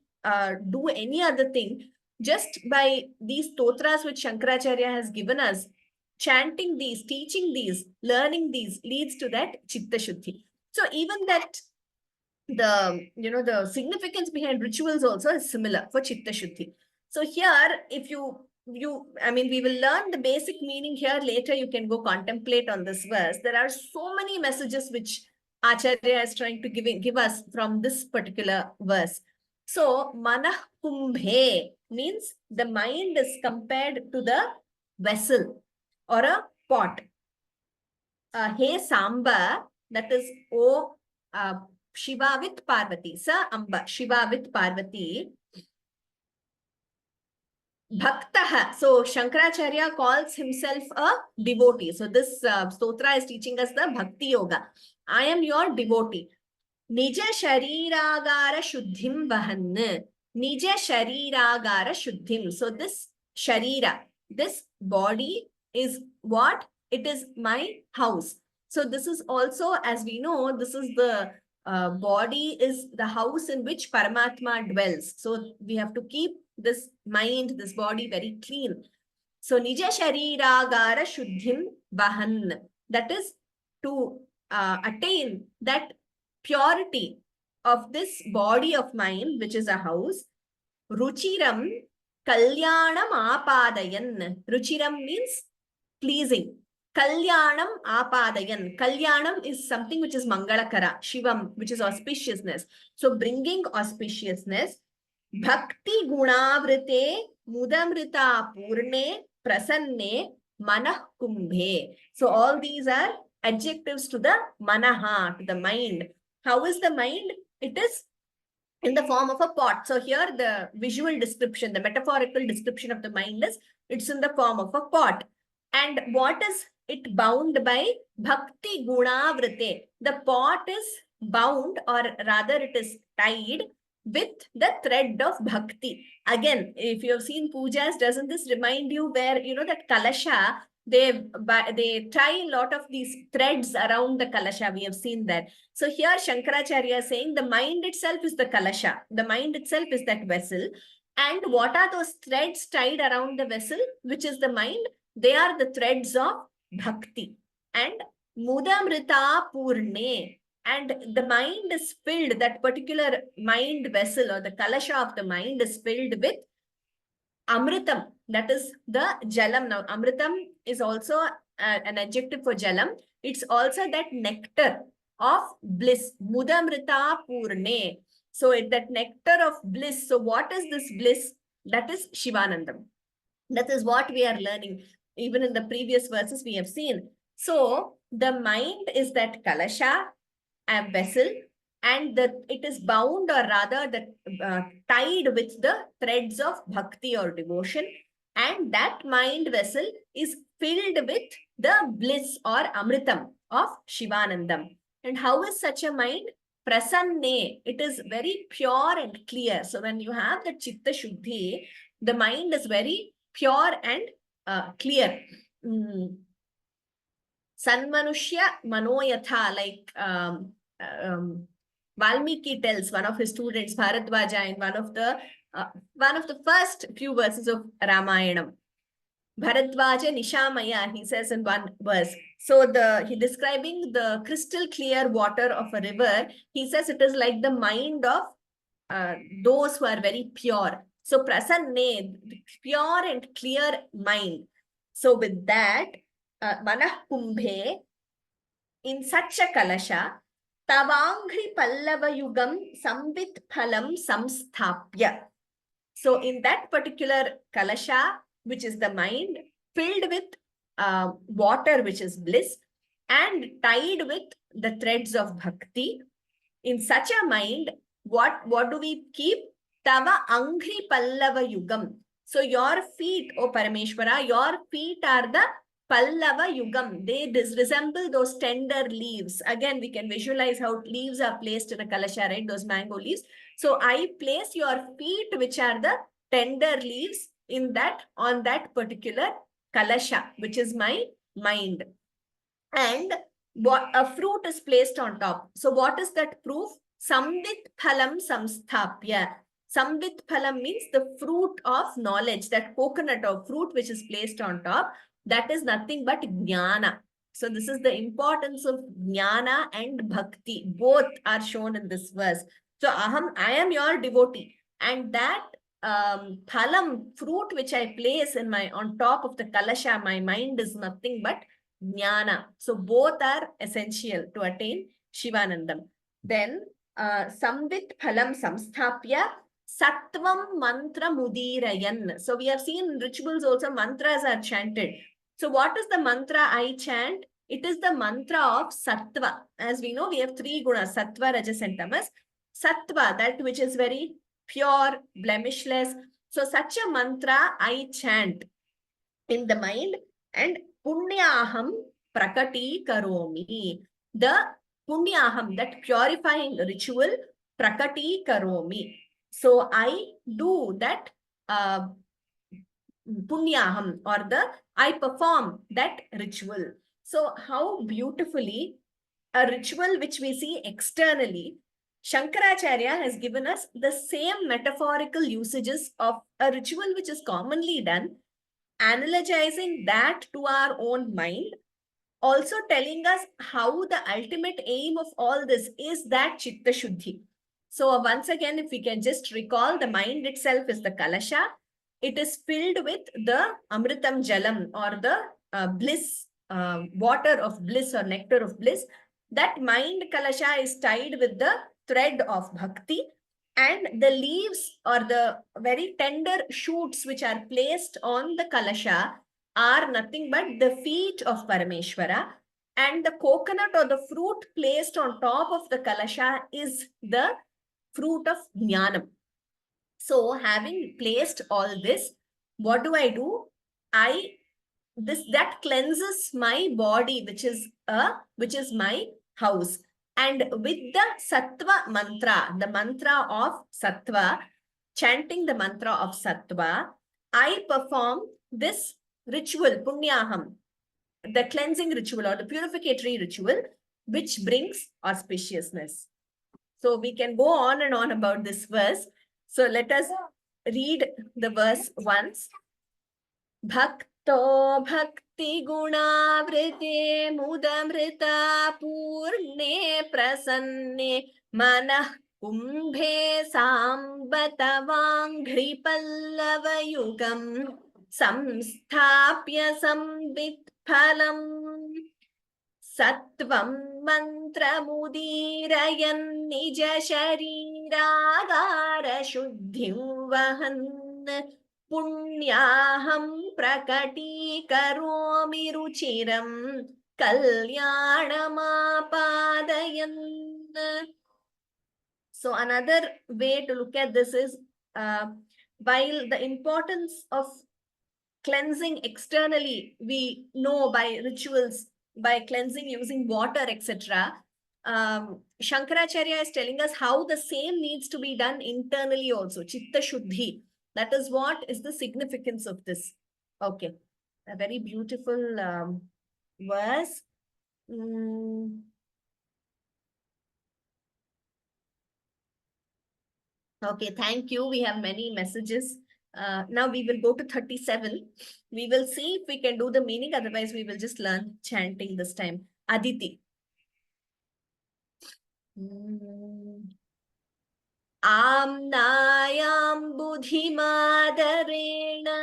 do any other thing, just by these stotras which Shankaracharya has given us, chanting these, teaching these, learning these leads to that chitta shuddhi. So even that the significance behind rituals also is similar for chitta shuddhi. So here, if we will learn the basic meaning here. Later, you can go contemplate on this verse. There are so many messages which Acharya is trying to give us from this particular verse. So, manah kumbhe means the mind is compared to the vessel or a pot. He samba, that is Shiva with Parvati. Sa Amba, Shiva with Parvati. Bhaktaha. So Shankaracharya calls himself a devotee. So this stotra is teaching us the Bhakti Yoga. I am your devotee. Nija Shariragara Shuddhim Vahan. Nija Shariragara Shuddhim. So this Sharira, this body is what? It is my house. So this is also, as we know, this is the body is the house in which Paramatma dwells. So we have to keep this mind, this body very clean. So Nija Shariragara Shuddhim Vahan. That is to attain that purity of this body of mine, which is a house. Ruchiram Kalyanam Apadayan. Ruchiram means pleasing. Kalyanam Apadayan. Kalyanam is something which is Mangalakara. Shivam, which is auspiciousness. So bringing auspiciousness. Bhakti Gunavrite Mudamrita Purne Prasanne Manah Kumbhe. So all these are adjectives to the Manaha, to the mind. How is the mind? It is in the form of a pot. So here the visual description, the metaphorical description of the mind is, it's in the form of a pot. And what is it bound by? Bhakti Gunavrite. The pot is bound, or rather it is tied with the thread of bhakti. Again, if you have seen pujas, doesn't this remind you where, you know, that kalasha, they tie a lot of these threads around the kalasha. We have seen that. So here Shankaracharya is saying the mind itself is the kalasha. The mind itself is that vessel. And what are those threads tied around the vessel, which is the mind? They are the threads of bhakti. And Mudamrita Purne. And the mind is filled, that particular mind vessel or the kalasha of the mind is filled with Amritam. That is the Jalam. Now, Amritam is also an adjective for Jalam. It's also that nectar of bliss. Mudamrita Purne. So that nectar of bliss. So what is this bliss? That is Shivanandam. That is what we are learning. Even in the previous verses we have seen. So the mind is that kalasha, a vessel, and it is bound, or rather tied with the threads of bhakti or devotion, and that mind vessel is filled with the bliss or amritam of Shivanandam. And how is such a mind? Prasanne. It is very pure and clear. So when you have the chitta shuddhi, the mind is very pure and clear. Sanmanushya Manoyatha, like Valmiki tells one of his students, Bharadwaja, in one of the first few verses of Ramayanam. Bharadwaja Nishamaya, he says in one verse. So he describing the crystal clear water of a river, he says it is like the mind of those who are very pure. So prasanne, pure and clear mind. So with that, Manah Kumbhe, in such a kalasha, Tavangri Pallava Yugam Sambit Phalam Samsthapya. So in that particular kalasha, which is the mind, filled with water, which is bliss, and tied with the threads of bhakti, in such a mind, what do we keep? Tava Angri Pallava Yugam. So your feet, O Parameshwara, your feet are the Pallava Yugam. They resemble those tender leaves. Again, we can visualize how leaves are placed in a kalasha, right? Those mango leaves. So I place your feet, which are the tender leaves, on that particular kalasha, which is my mind. And a fruit is placed on top. So what is that proof? Samvit phalam samsthapya. Samvit phalam means the fruit of knowledge, that coconut or fruit which is placed on top. That is nothing but jnana. So this is the importance of jnana and bhakti. Both are shown in this verse. So I am your devotee. And that phalam, fruit which I place on top of the kalasha, my mind, is nothing but jnana. So both are essential to attain Shivanandam. Then samvit phalam samsthapya sattvam mantra mudirayan. So we have seen in rituals also mantras are chanted. So what is the mantra I chant? It is the mantra of sattva. As we know, we have three gunas, sattva, rajas, and tamas. Sattva, that which is very pure, blemishless. So such a mantra I chant in the mind, and punyaham prakati karomi. The punyaham, that purifying ritual, prakati karomi. So I do that punyaham, or I perform that ritual. So how beautifully a ritual which we see externally, Shankaracharya has given us the same metaphorical usages of a ritual which is commonly done, analogizing that to our own mind, also telling us how the ultimate aim of all this is that chitta shuddhi. So once again, if we can just recall, the mind itself is the kalasha. It is filled with the amritam jalam, or the bliss, water of bliss or nectar of bliss. That mind kalasha is tied with the thread of bhakti, and the leaves or the very tender shoots which are placed on the kalasha are nothing but the feet of Parameshwara, and the coconut or the fruit placed on top of the kalasha is the fruit of jnanam. So having placed all this, what do? That cleanses my body, which is my house. And with the sattva mantra, the mantra of sattva, chanting the mantra of sattva, I perform this ritual, punyaham, the cleansing ritual or the purificatory ritual, which brings auspiciousness. So we can go on and on about this verse. So let us read the verse once. Bhakto bhakti gunavrite mudamrita purne prasanne manah kumbhe sambatavangri pallavayugam samsthapya sambit phalam sattvam mantramudirayan nija shariragara shuddhim vahan punyaham prakatikaromi ruchiram kalyanamapadayan. So another way to look at this is, while the importance of cleansing externally, we know by rituals, by cleansing using water, etc. Shankaracharya is telling us how the same needs to be done internally also, chitta shuddhi. That is what is the significance of this. Okay, a very beautiful verse. Okay, thank you. We have many messages. Now we will go to 37. We will see if we can do the meaning. Otherwise, we will just learn chanting this time. Aditi. Amnayam budhimadarena.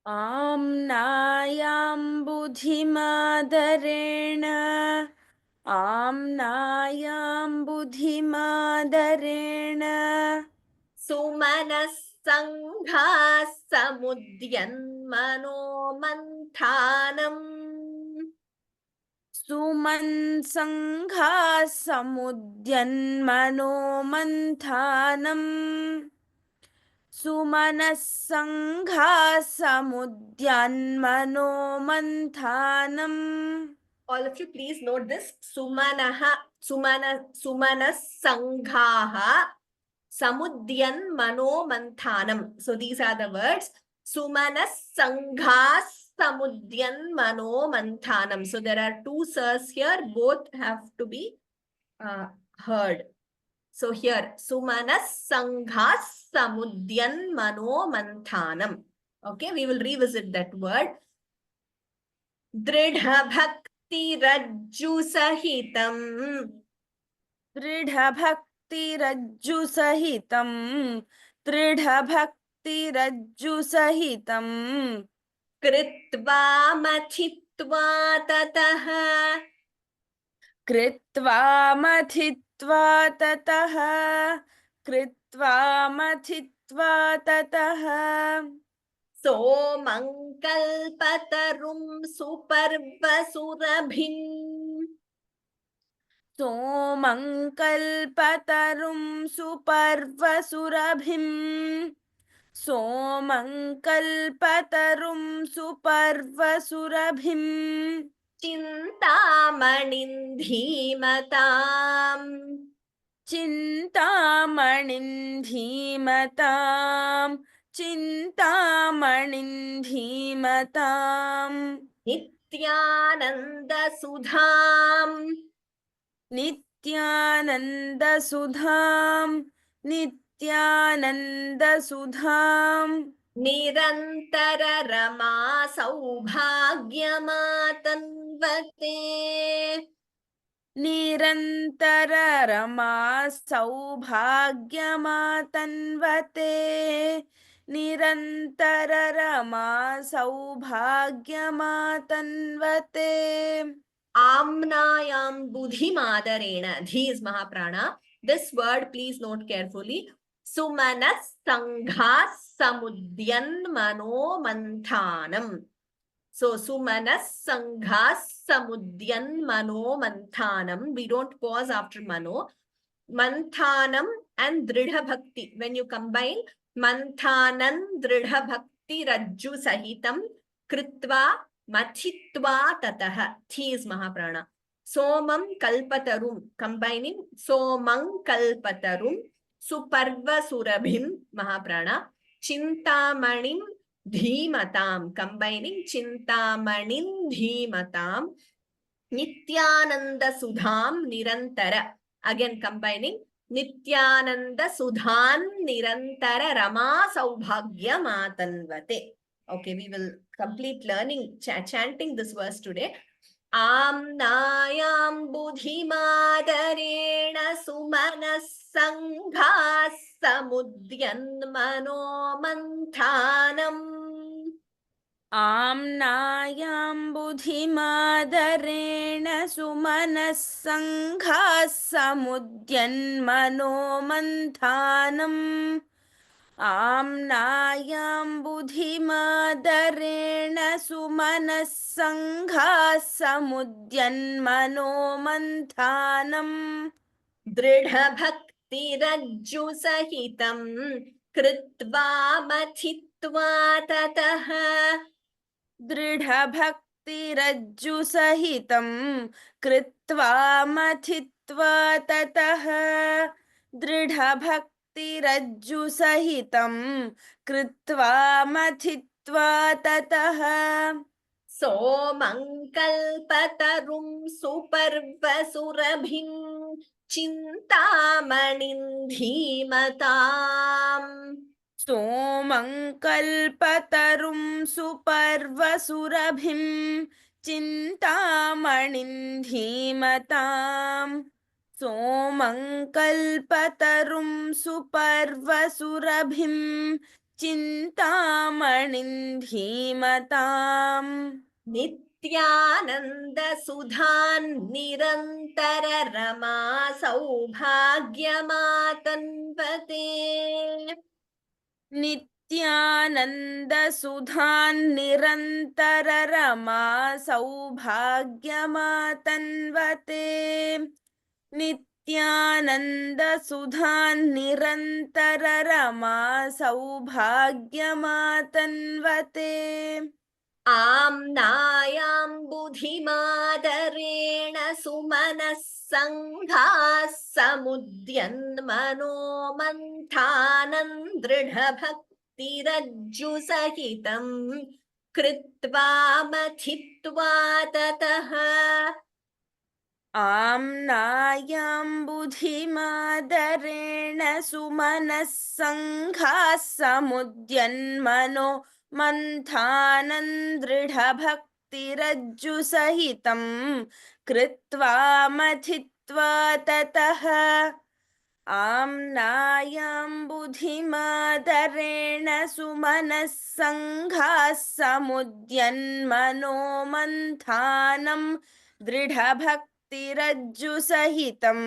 Amnayam budhimadarena. Amnayam budhimadarena. Sumanas sanghas samudyan manomanthanam. Suman sangha samudyan manomanthanam. Sumanas sangha samudyan manomanthanam. All of you, please note this. Sumanas sanghaha samudyan manomanthanam. So these are the words. Sumanas sanghas samudyan manomanthanam. So there are two sirs here. Both have to be heard. So here, Sumanas sanghas samudyan manomanthanam. Okay, we will revisit that word. Dridha bhakti rajju sahitam. Dridha bhakti rajju sahitam. Dridha bhakti rajju sahitam. Kritva mathitva tataha. Kritva mathitva tataha. Kritva mathitva tataha. सोमं कल्पतरुं सुपर्वसुरभिम् सोमं कल्पतरुं सुपर्वसुरभिम् सोमं कल्पतरुं सुपर्वसुरभिम् चिन्तामणिं धीमताम् चिन्तामणिं धीमतां चिन्तामणिं धीमताम् नित्यानन्दसुधाम् नित्यानन्दसुधां नित्यानन्दसुधाम् निरन्तररमा सौभाग्यमातन्वते निरन्तररमा सौभाग्यमातन्वते निरन्तररमा सौभाग्यमातन्वते आम्नायां बुद्धिमादरेण धी is mahaprana. This word please note carefully. Sumanas sanghas samudyan mano manthanam. So sumanas sanghas samudyan mano manthanam. We don't pause after mano. Manthanam and dridha bhakti. When you combine manthanan dridha bhakti rajju sahitam kritva mathitva tatah. Thi is mahaprana. Somam kalpatarum. Combining somam kalpatarum suparva surabhim mahaprana. Chintamanим धीमताम combining चिंतामणिं धीमताम Nityanand Sudham निरंतर again combining Nityanand सुधान निरंतर रमा सौभाग्य मातन्वते. Okay, we will complete learning chanting this verse today. आम्नायां बुद्धिमादरेण सुमनः संघाः समुद्यन्मनो मन्थानम् आम्नायां बुद्धिमादरेण सुमनः संघाः समुद्यन्मनो मन्थानम् आम्नायां बुद्धिमादरेण सुमनः संघाः समुद्यन्मनो मन्थानम् दृढभक्तिरज्जु सहितं कृत्वा मथित्वा ततः दृढभक्तिरज्जुसहितं कृत्वा मथित्वा ततः दृढभक्तिरज्जुसहितं कृत्वा मथित्वा ततः सोमं कल्पतरुं सुपर्वसुरभिं चिन्तामणिं धीमताम् सोमं कल्पतरुं सुपर्वसुरभिं चिन्तामणिं धीमताम् सोमं कल्पतरुं सुपर्वसुरभिं चिन्तामणिं धीमताम् नित्यानंद सुधान् निरंतर रमा सौभाग्यमातन्वते नित्यानन्दसुधान्निरन्तररमा सौभाग्यमातन्वते नित्यानन्दसुधान्निरन्तररमा सौभाग्यमातन्वते आम्नायां बुद्धिमादरेण सुमनः संघाः समुद्यन्मनो मन्थानं दृढभक्तिरज्जु सहितं कृत्वा मथित्वा ततः आम्नायां बुद्धिमादरेण सुमनः संघाः समुद्यन्मनो मन्थानं दृढभक्तिरज्जुसहितं कृत्वा मथित्वा ततः आम्नायां बुद्धिमादरेण सुमनः संघाः समुद्यन्मनो मन्थानं दृढभक्तिरज्जुसहितं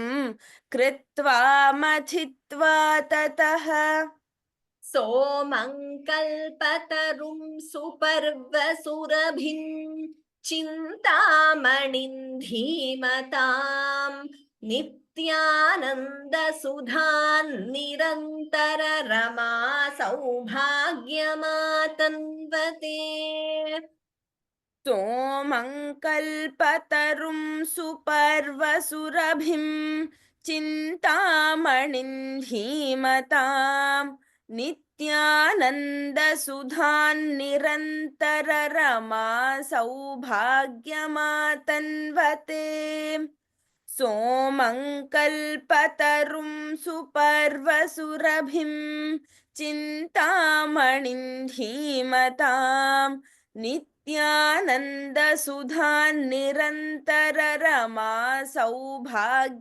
कृत्वा मथित्वा ततः सोमं कल्पतरुं सुपर्वसुरभिं चिन्तामणिं धीमतां नित्यानन्दसुधान् निरन्तररमा सौभाग्यमातन्वते सोमङ्कल्पतरुं सुपर्वसुरभिं चिन्तामणिं धीमतां नित्यानन्दसुधान्निरन्तररमा सौभाग्यमातन्वते सोमङ्कल्पतरुं सुपर्वसुरभिं चिन्तामणिं धीमतां नित्यानन्दसुधान्निरन्तररमा सौभाग्यमातन्वते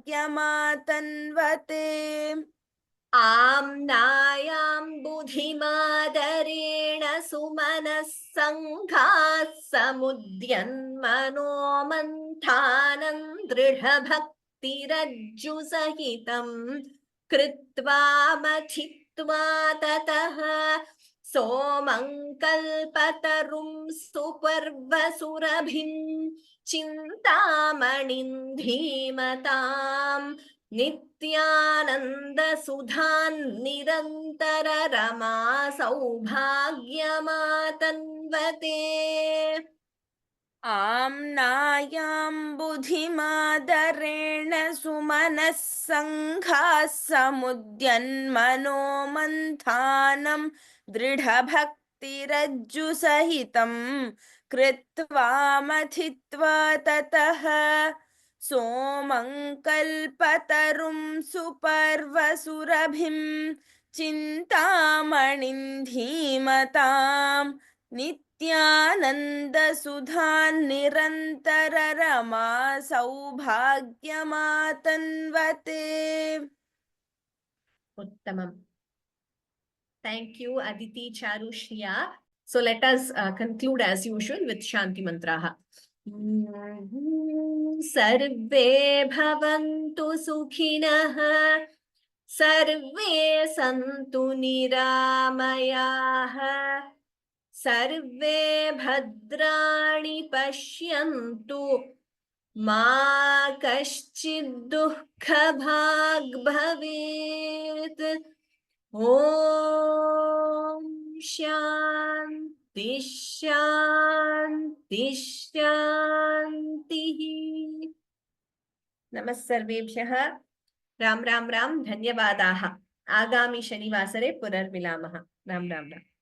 आम्नायां बुधिमादरेण सुमनः सङ्घाः समुद्यन्मनोमन्थानं दृढभक्तिरज्जुसहितं कृत्वा मथित्वा ततः सोमङ्कल्पतरुं सुपर्वसुरभिं चिन्तामणिं धीमताम् नित्यानन्दसुधान् निरन्तररमा सौभाग्यमातन्वते आम्नायां बुधिमादरेण सुमनः सङ्घाः समुद्यन्मनोमन्थानं दृढभक्तिरज्जुसहितं कृत्वा मथित्वा ततः सोमङ्कल्पतरुं सुपर्वसुरभिं चिन्तामणिं धीमतां नित्यानन्दसुधान्निरन्तररमा सौभाग्यमातन्वते उत्तमम्. Thank you, Aditi, Charu, Shriya. So let us conclude as usual with Shanti Mantraha. Sarve bhavantu sukhinah, sarve santu niramayah, sarve bhadrani pashyantu, ma kaschid dukkha bhag bhavet. ॐ शान्ति शान्ति शान्तिः. नमः सर्वेभ्यः. राम राम राम. धन्यवादाः. आगामि शनिवासरे पुनर्मिलामः. राम राम राम.